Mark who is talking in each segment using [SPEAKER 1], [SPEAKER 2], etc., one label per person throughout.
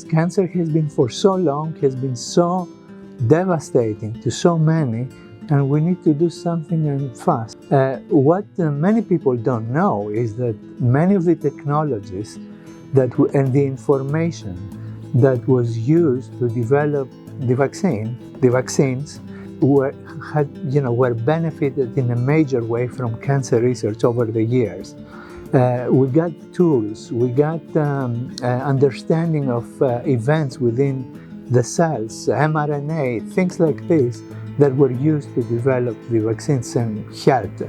[SPEAKER 1] Cancer has been for so long, has been so devastating to so many, and we need to do something and fast. What many people don't know is that many of the technologies and the information that was used to develop the vaccines were benefited in a major way from cancer research over the years. We got tools, we got understanding of events within the cells, mRNA, things like this that were used to develop the vaccines and helped.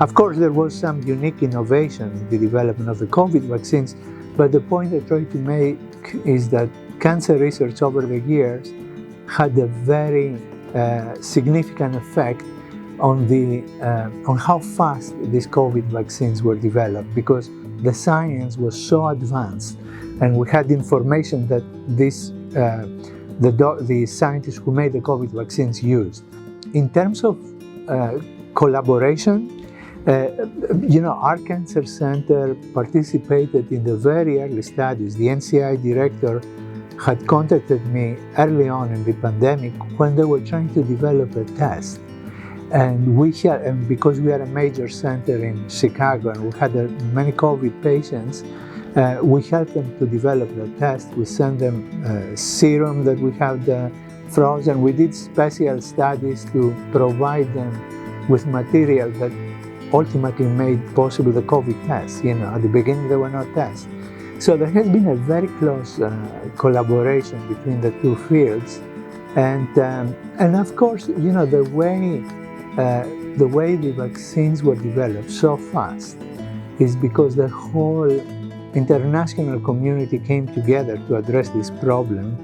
[SPEAKER 1] Of course, there was some unique innovation in the development of the COVID vaccines, but the point I try to make is that cancer research over the years had a very significant effect on how fast these COVID vaccines were developed, because the science was so advanced, and we had information that the scientists who made the COVID vaccines used. In terms of collaboration, our cancer center participated in the very early studies. The NCI director had contacted me early on in the pandemic when they were trying to develop a test. And because we are a major center in Chicago and we had many COVID patients, we helped them to develop the test. We sent them serum that we have frozen. We did special studies to provide them with material that ultimately made possible the COVID test. At the beginning there were no tests. So there has been a very close collaboration between the two fields. And of course, the way the vaccines were developed so fast is because the whole international community came together to address this problem.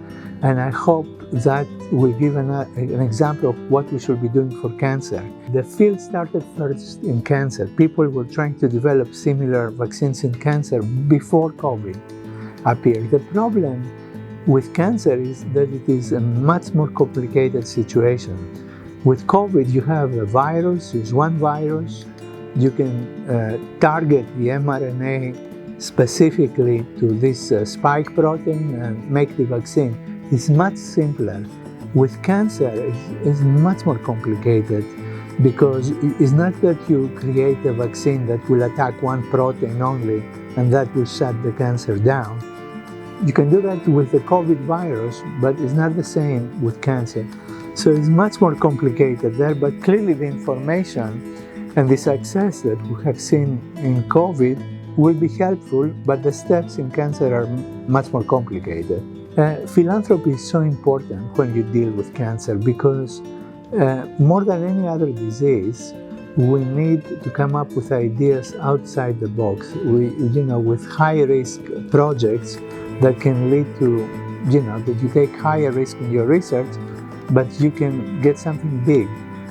[SPEAKER 1] And I hope that will give an example of what we should be doing for cancer. The field started first in cancer. People were trying to develop similar vaccines in cancer before COVID appeared. The problem with cancer is that it is a much more complicated situation. With COVID, you have a virus, there's one virus. You can target the mRNA specifically to this spike protein and make the vaccine. It's much simpler. With cancer, it's much more complicated, because it's not that you create a vaccine that will attack one protein only and that will shut the cancer down. You can do that with the COVID virus, but it's not the same with cancer. So it's much more complicated there, but clearly the information and the success that we have seen in COVID will be helpful, but the steps in cancer are much more complicated. Philanthropy is so important when you deal with cancer, because more than any other disease, we need to come up with ideas outside the box. With high-risk projects that can lead to, that you take higher risk in your research, but you can get something big.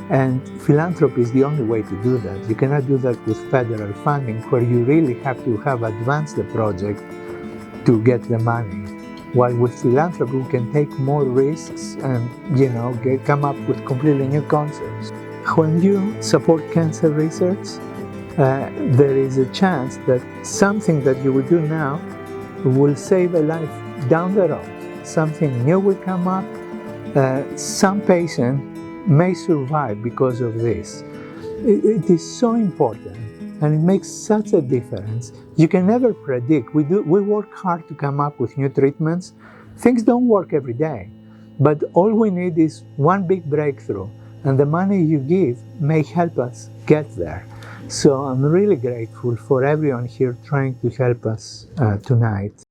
[SPEAKER 1] And philanthropy is the only way to do that. You cannot do that with federal funding, where you really have to have advanced the project to get the money. While with philanthropy, we can take more risks and, come up with completely new concepts. When you support cancer research, there is a chance that something that you will do now will save a life down the road. Something new will come up. Some patient may survive because of this. It is so important, and it makes such a difference. You can never predict. We work hard to come up with new treatments. Things don't work every day, but all we need is one big breakthrough, and the money you give may help us get there. So I'm really grateful for everyone here trying to help us tonight.